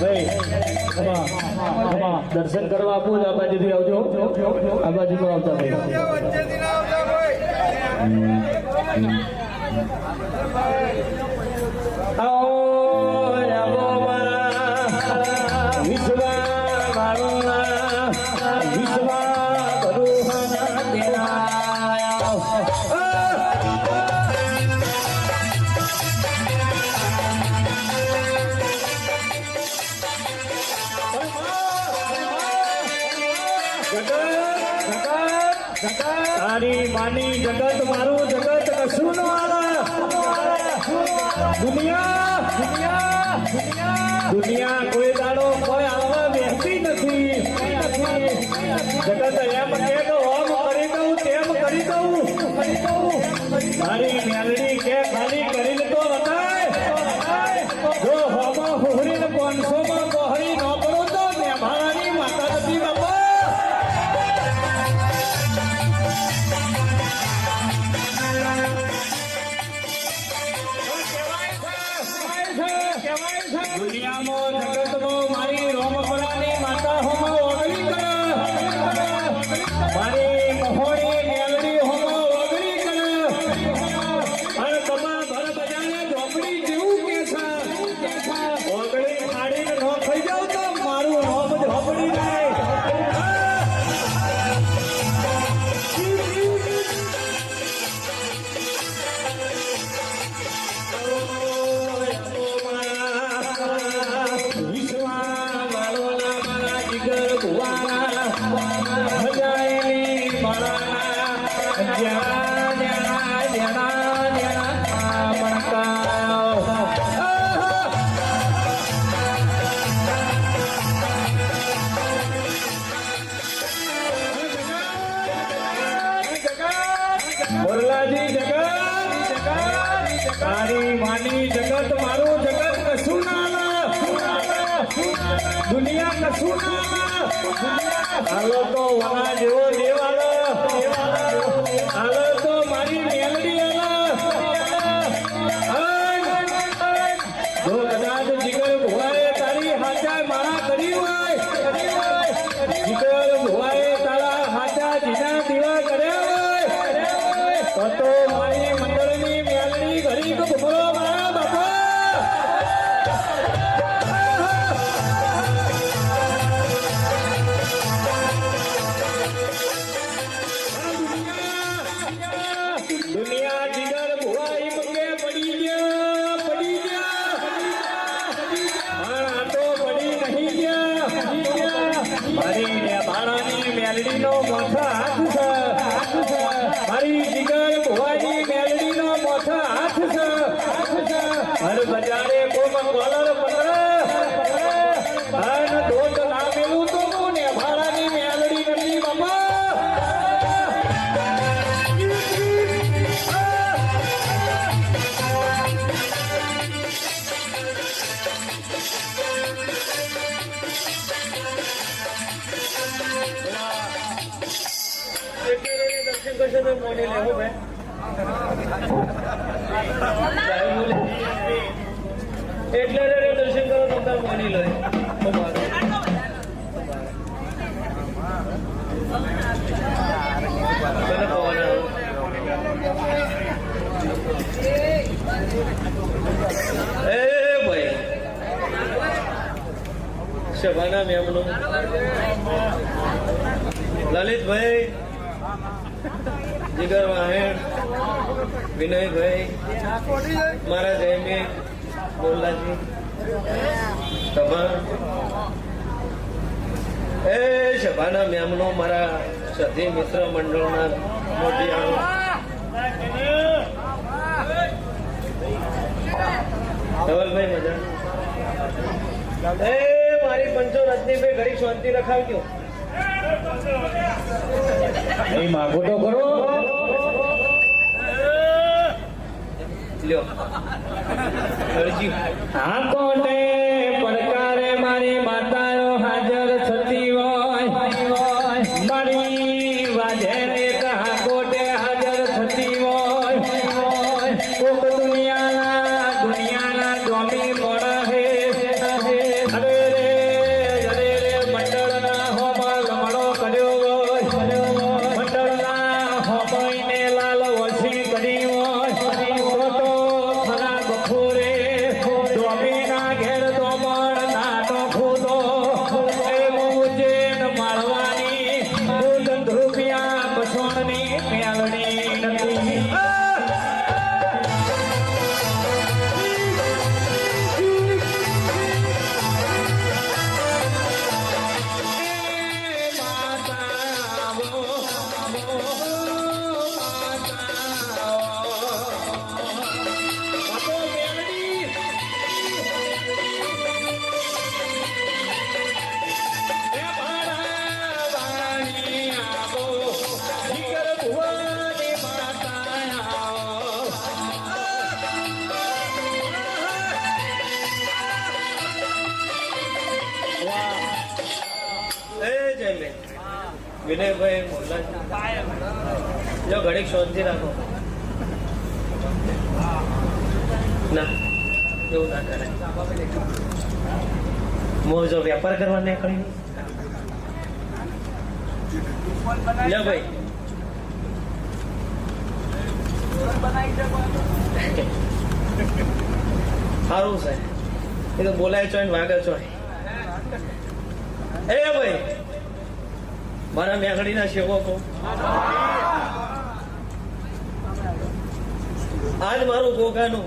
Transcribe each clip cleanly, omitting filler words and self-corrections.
ભાઈ દર્શન કરવા આપું આ બાજુથી આવજો આ બાજુ તો આવતા ભાઈ તારી માની જગત મારું જગત કશું ન આલા દુનિયા કોઈ દાડો કોઈ આવવા બેસતી નથી જગત એમ કે તો ઓમ કરી દઉં તેમ કરી દઉં મારી મેલડી કે ખાલી કરીને તો બતાય જો હોમો હુહરીને 500 માં બહરી ન પડો તો મેં ભાડાની માતા નથી બાપા દુનિયામાં જગતમાં મારી રોમપરાની માતા હોમો ઓગળી કરે મારી મહોણી મેલડી હોમો ઓગળી કરે અને તમા ભર બજાને ઝોપડી જેવું કે છે ઓગળી ખાડીને ન થઈ જાવ તો મારું રોમ ઝોપડી જાય મોરલાજી જગત તારી માની જગત મારું જગત કશું ના દુનિયા કશું ના હાલો તો વના જેવો દેવાળો હાલો તો મારી મેલડી જો કદાચ જીગર ભુવાએ તારી હાચા મારા કરી હોય જીગર ભુવાએ તારા હાચા જીના દીવા કર્યા તો મારી મંડળની મેલડી ઘડી ભૂખરો મારા બાપા દુનિયા જીગર ભુવાઈ મંગે પડી ગયા તો પડી નહીં ગયા મારી ભાડાની મેલડીનો મોટા હાથ છે મારી જીગર ભુવાની મેલડીનો મોટા હાથ છે હર બજારે કોમ કોલર પકડે અને દોત ના મેલું તો કોને ભાડાની મેલડી નથી બાપા દર્શન કરશો તો મોની લેવો ભાઈ એટલે દર્શન કરો તો મોની લે ભાઈ શબાના મેમનો લલિતભાઈ જીગર વાહેણ વિનયભાઈ મારા જયમી બોલાજી તમામ એ શબાના મેમનો મારા સધી મિત્ર મંડળના મોટી ધવલભાઈ મજા એ મારી પંચો રજનીભાઈ ઘડી શાંતિ રખાવજો એ માગો તો કરો લ્યો અરજી હા કોને પડકારે મારી માતાઓ હાજર થતી હોય મારી વાજે કહા કોટે હાજર થતી હોય કોક દુનિયાના જોમી પડે અરે વિનયભાઈ મોહનલાલ જો ઘડીક શાંતિ રાખો ના એવું ના કરે મો જો વેપાર કરવા નીકળી લે ભાઈ સારું છે એ તો બોલાય છો ને વાગે છો એ ભાઈ મારા મેઘડીના સેવકો આજ મારું ગોગાનું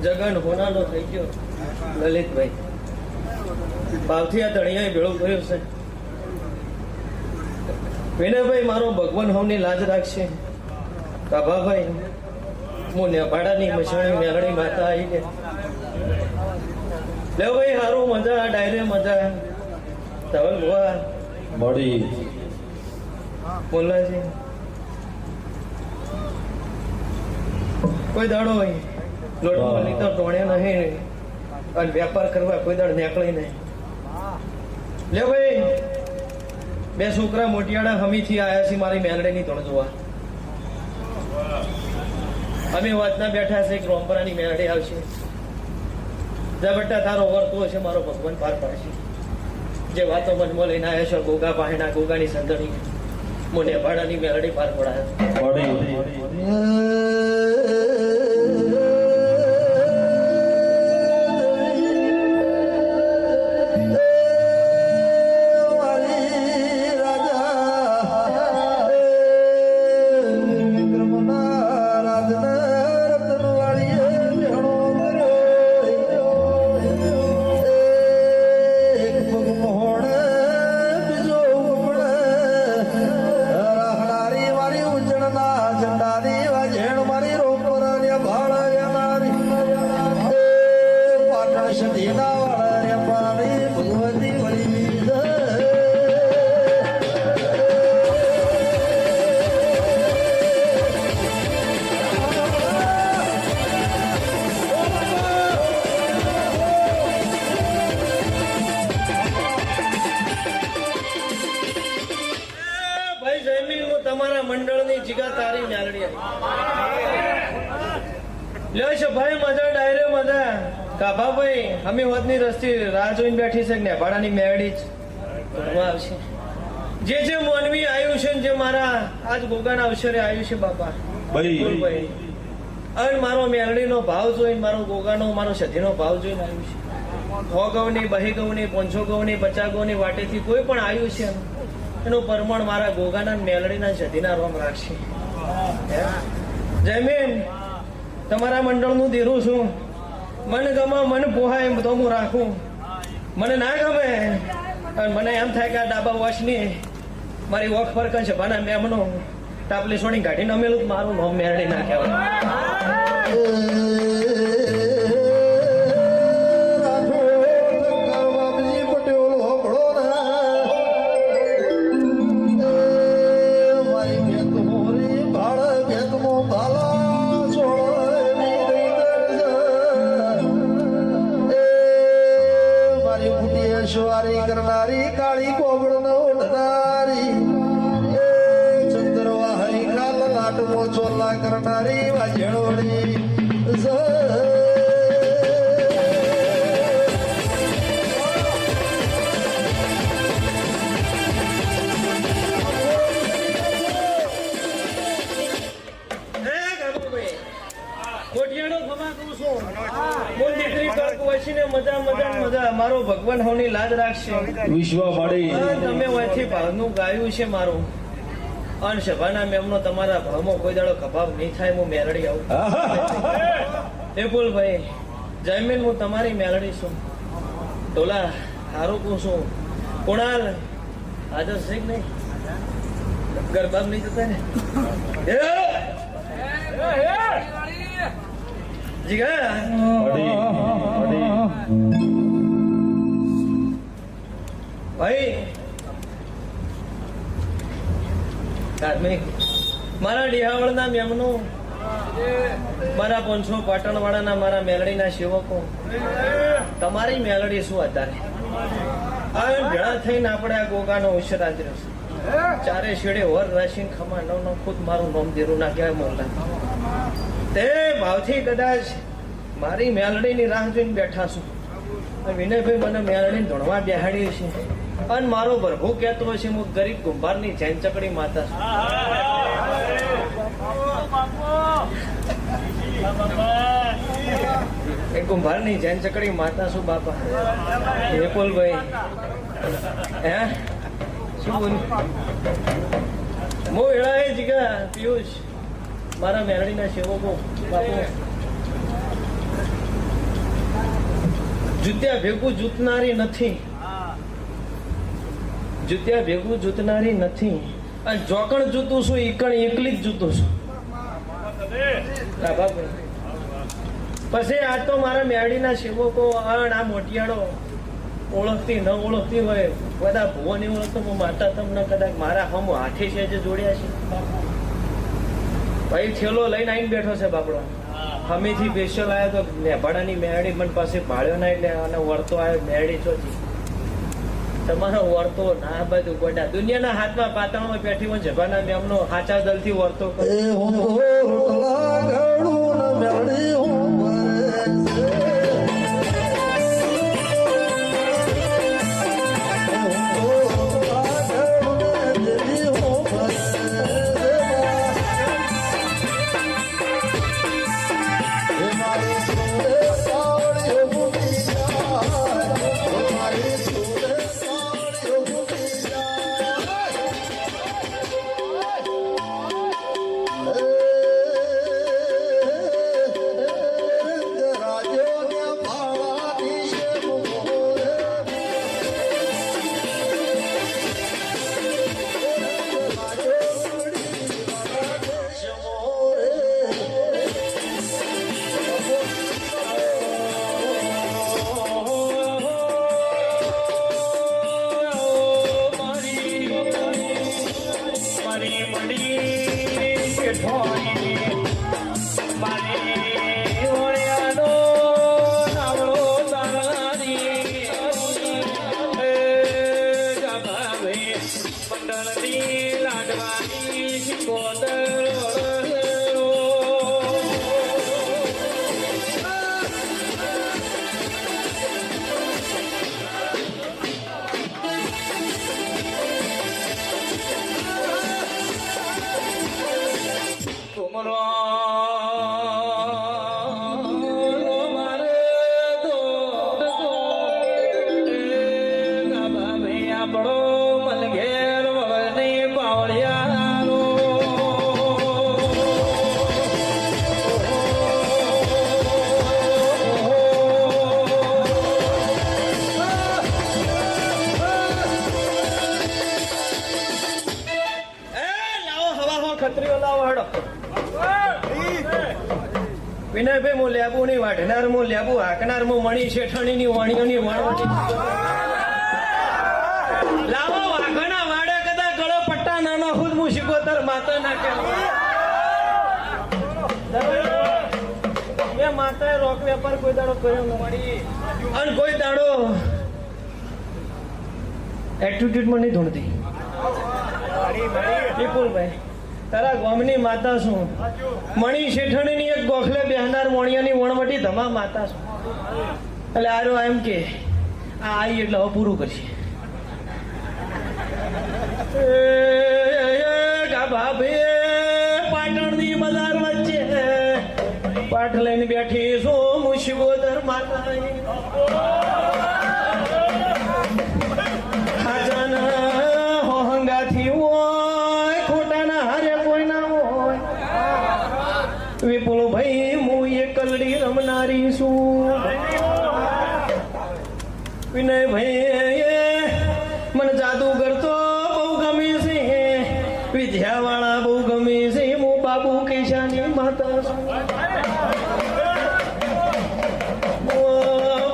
જગન હોનાનો થઈ ગયો લલિતભાઈ ભાવથી આ તણિયાએ ભેળો કર્યો છે વિનયભાઈ મારો ભગવાન હવની લાજ રાખશે કાભાભાઈ હું નેભાડાની મસાણી મેઘડી માતા આવી લે ભાઈ સારું મજા ડાયરે મજા ધવલ ભુવા મળી બોલાજી કોઈ દાડો હોય લોટમાં લીધો ટોણ્યા નહીં અને વેપાર કરવા કોઈ દાડ નીકળી નહીં લે ભાઈ બે છોકરા મોટિયાળા હમીથી આયા છે મારી મેલડીની ધોણ જોવા અમે વાતના બેઠા છે કે રોમપરાની મેલડી આવશે જા બેટા તારો વર્તો હશે મારો ભગવાન પાર પાડશે જે વાતો મનમાં લઈને આવ્યા છો ગોગા પાહેણા ગોગાની સંદણી મોને ભાડાની મેલડી પાર તમારા મંડળની જીગા તારી મેલડી લ્યો છે ભાઈ મજા ડાયરે મજા કાભા ભાઈ અમે હોદની રસ્તી રાહ જોઈને બેઠી છે નેભાડાની મેલડી જ આવશે જે મોનવી આવ્યું છે ને જે મારા આજ ગોગાના અવસરે આવ્યું છે બાપા ભાઈ અને મારો મેલડીનો ભાવ જોઈને મારો ગોગાનો મારો સધીનો ભાવ જોઈને આવ્યું છે 100 ગૌની 2 ગૌની 500 ગૌની 50 ગૌની વાટેથી કોઈ પણ આવ્યું છે એનું પરમણ મારા ગોગાના મેલડીના સધીના રોમ રાખશે જયમીન તમારા મંડળનું દેરું છું મને ગમે મને પોહાય એમ તો હું રાખું મને ના ગમે અને મને એમ થાય કે આ ડાબા વોશની મારી વોક પર કંઈ સભાના મેમનો તાપલી સોની કાઢીને અમેલું મારું નોમ મેરડી ના કહેવાય કરનારી કાળી કોબળ નો ઉડનારી ચંદ્રવાહી કાલ લાટમો ચોલા કરનારી વાજણોરી મારો ભગવાન હવની લાજ રાખશે વિશ્વ મળી તમે વયથી ભાવનું ગાયું છે મારું અને સભાના મેમનો તમારા ભાવમાં કોઈ દાડો કબાબ નહીં થાય હું મેલડી આવું એ બોલ ભાઈ જયમીન હું તમારી મેલડી છું ટોલા હારું કહું છું કુણાલ હાજર છે કે નહીં ગરબાબ નહીં જતા ને જીગા ભાઈ ધાર્મિક મારા ડિહાવળના મેમનું મારા 500 પાટણવાળાના મારા મેલડીના સેવકો તમારી મેલડી શું અત્યારે આ ભેળા થઈને આપણે આ ગોગાનો અવસર આદર્યો છે ચારે શેડે વર રાશિને ખમા નવ નવ ખુદ મારું નામ દેરું ના કહેવાય મોહનલાલ. તે ભાવથી કદાચ મારી મેલડીની રાહ જોઈને બેઠા છું. અને વિનયભાઈ મને મેલડીને ધોણવા બેહાડી છે અને મારો પ્રભુ કહેતો હશે હું ગરીબ કુંભારની જૈન ચકડી માતા છું. એ કુંભારની જૈન ચકડી માતા છું બાપા. વિપુલભાઈ હે શું બોલ્યું હું એળાએ જીગા પિયુષ મારા મેરડીના સેવકો બાપુ જુત્યા ભેગું જૂતનારી નથી. જુત્યા ભેગું જૂતનારી નથી. અને જોકણ જૂતું છું ઈકણ એકલી જ જૂતું છું. પછી આ તો મારા મેરડીના સેવકો અને આ મોટિયાળો ઓળખતી ન ઓળખતી હોય બધા ભુવો નહીં ઓળખતો હું માતા તમને કદાચ મારા હમ હાથે છે જે જોડ્યા છે. ભાઈ થેલો લઈને આવીને બેઠો છે બાપડો. હમેથી સ્પેશિયલ આવ્યો તો નેભાડાની મેરડી મને પાસે ભાળ્યો ના એટલે અને વળતો આવ્યો મેરડી ચોથી તમારો વળતો ના બધું ગોડા દુનિયાના હાથમાં પાતાળમાં બેઠી હોય જભાના મેમનો હાચા દલથી વળતો એ હું તો રોટલા ઘડું ને મેલડી હું ભરે છે. વિનયભાઈ હું લેબુ ની વાઢનાર હું લેબુ હાકનાર હું મણી શેઠાણીની વાણીઓની વાણવટી લાવો વાઘના વાડે કદા ગળો પટ્ટા નાનો ખુદ હું શિકોતર માતા ના કે મેં માતાએ રોક વેપાર કોઈ દાડો કર્યો નથી અને કોઈ દાડો એટીટ્યુડમાં નહીં ધૂણતી. વિપુલભાઈ તારા ગામની માતા છું મણી શેઠણીની એક ગોખલે બેહનાર મોણિયાની વણવટી ધમા માતા છું. એટલે આરો એમ કે આ આવી એટલે હવે પૂરું કરશે. પાટણની બજાર વચ્ચે પાઠ લઈને બેઠી છું મુશિબોદર માતા વિપુલભાઈ હું એકલડી રમનારી છું. વિનયભાઈ મને જાદુગર તો બહુ ગમે છે વિદ્યા વાળા બહુ ગમે છે હું બાબુ કેશાની માતા છું.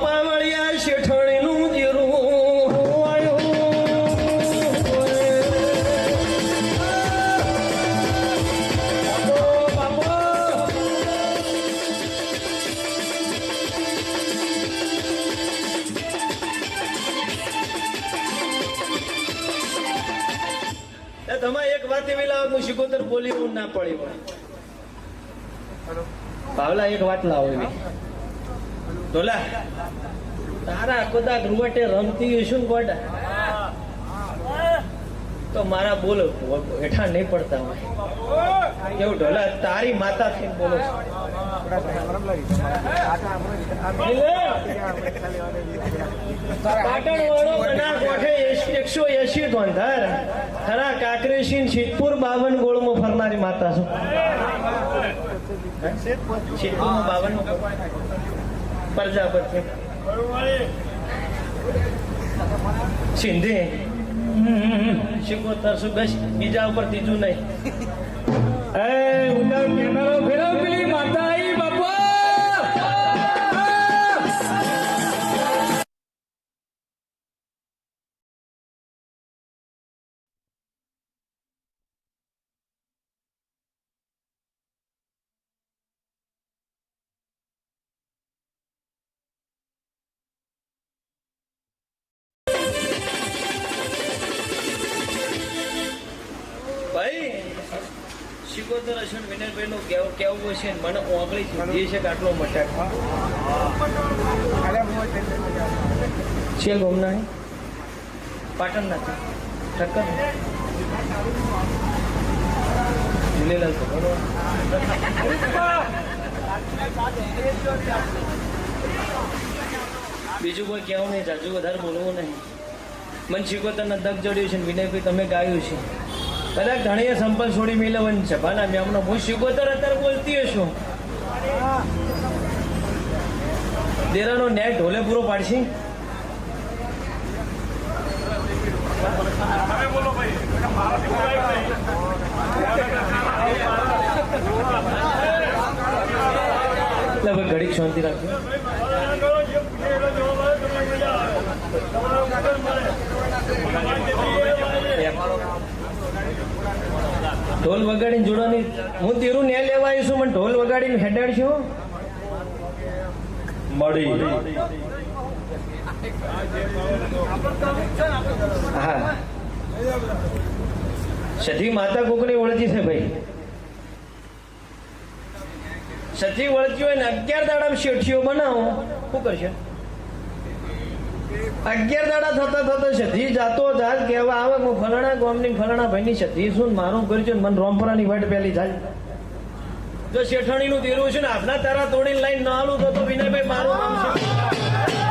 પાવળિયા શેઠણીનું જીરું તમારે એક વાત એવી લાવો હું શિકોતર બોલી હું ના પડી હોય ભાવલા એક વાત લાવો એવી ઢોલા તારા કોદાક રૂવટે રમતી હશું ને ગોડા તો મારા બોલો હેઠા નહીં પડતા હોય કેવું ઢોલા તારી માતા થઈને બોલો છો. પાટણ વાળો મના કોઠે 180 ધોંધાર ખરા કાકરેશી સિદ્ધપુર 52 ગોળમાં ફરનારી માતા છું. સિદ્ધપુરમાં 52 પ્રજાપતિ સિંધી શિકોતર શું બસ બીજા ઉપર ત્રીજું નહીં. એ ઉધર કેમેરો ફેરવ પેલી માતા આઈ બાપા ભાઈ શિકોતર અશ્વિન વિનયભાઈ નું કેવું છે મને ઓગળી સુધી છે કે આટલો મટાક છે ગમના પાટણ નથી ઠક્કર ઝૂલેલાલ તો બરોબર. બીજું કોઈ કેવું નહીં જાજુ વધારે બોલવું નહીં. મને શિકોતરના દગ જડ્યું છે ને વિનયભાઈ તમે ગાયું છે કદાચ ધણીએ સંપલ છોડી મેળવન છે ભાના મેમનો હું શિકોતર અત્યારે બોલતી હશું દેરાનો નેટ ઢોલે પૂરો પાડશી. એટલે હવે ઘડીક શાંતિ રાખજો. ઢોલ વગાડીને જોડવાની હું તેરું ને લેવા આવ્યું છું મને ઢોલ વગાડીને હેડાડશું મળી હા સધી માતા કોકની ઓળખી છે ભાઈ સધી ઓળખી હોય ને 11 દાડા શેઠીઓ બનાવો શું કરશે 11 દાડા થતા થતા સધી જાતો જાત કહેવા આવે હું ફલાણા ગામની ફલાણા ભાઈની સધી શું મારું કરજો મને રોમપરાની વાટ પહેલી જાય જો શેઠાણીનું દેરું છે ને આપના તારા તોડીને લાઈન ના આલું તો વિનયભાઈ મારું નામ છે